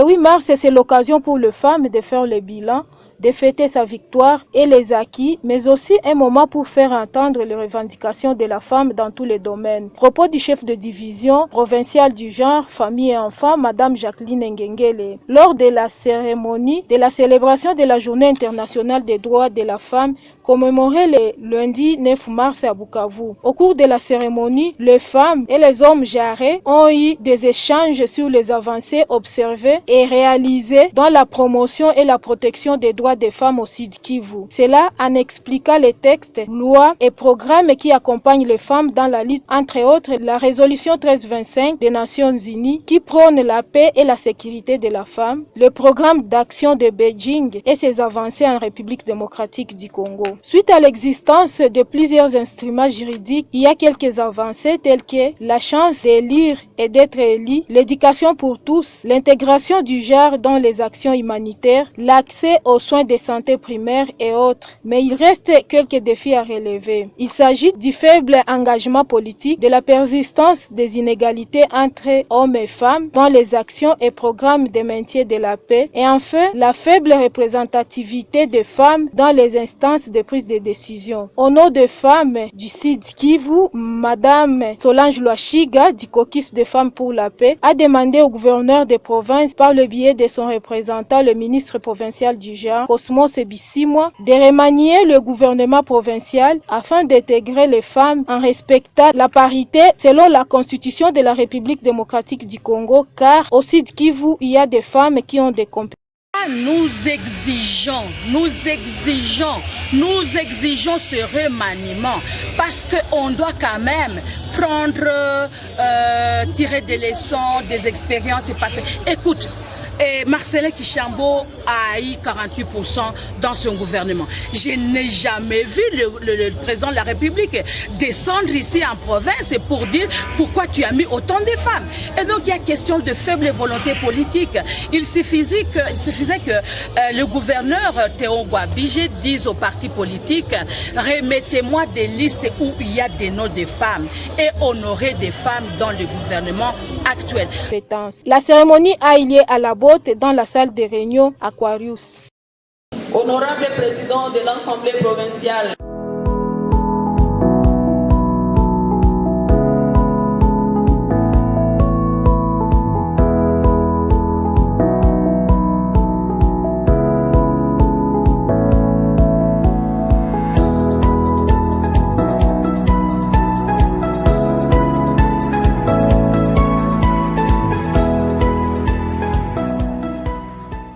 Le 8 mars, c'est l'occasion pour les femmes de faire le bilan, de fêter sa victoire et les acquis, mais aussi un moment pour faire entendre les revendications de la femme dans tous les domaines. Propos du chef de division provinciale du genre, famille et enfants, Madame Jacqueline Ngengele, lors de la cérémonie de la célébration de la Journée internationale des droits de la femme, commémorée le lundi 9 mars à Bukavu. Au cours de la cérémonie, les femmes et les hommes jarrés ont eu des échanges sur les avancées observées et réalisées dans la promotion et la protection des droits des femmes au Sud Kivu. Cela en expliquant les textes, lois et programmes qui accompagnent les femmes dans la lutte, entre autres la résolution 1325 des Nations Unies qui prône la paix et la sécurité de la femme, le programme d'action de Beijing et ses avancées en République démocratique du Congo. Suite à l'existence de plusieurs instruments juridiques, il y a quelques avancées telles que la chance d'élire et d'être élu, l'éducation pour tous, l'intégration du genre dans les actions humanitaires, l'accès aux soins de santé primaire et autres. Mais il reste quelques défis à relever. Il s'agit du faible engagement politique, de la persistance des inégalités entre hommes et femmes dans les actions et programmes de maintien de la paix et enfin la faible représentativité des femmes dans les instances de prise de décision. Au nom des femmes du Sud Kivu, Madame Solange Lwashiga du Caucus des femmes pour la paix a demandé au gouverneur de province par le biais de son représentant, le ministre provincial du genre, Cosmos Bissimwa, de remanier le gouvernement provincial afin d'intégrer les femmes en respectant la parité selon la constitution de la République démocratique du Congo, car au Sud Kivu, il y a des femmes qui ont des compétences. Nous exigeons ce remaniement parce qu'on doit quand même prendre, tirer des leçons, des expériences et passer. Écoute, Marcelin Kichambo a eu 48% dans son gouvernement. Je n'ai jamais vu le président de la République descendre ici en province pour dire pourquoi tu as mis autant de femmes. Et donc il y a question de faible volonté politique. Il suffisait que le gouverneur Théo Gwabige dise aux partis politiques remettez-moi des listes où il y a des noms de femmes et honorer des femmes dans le gouvernement actuel. La cérémonie a eu lieu à la dans la salle de réunion Aquarius. Honorable président de l'Assemblée provinciale,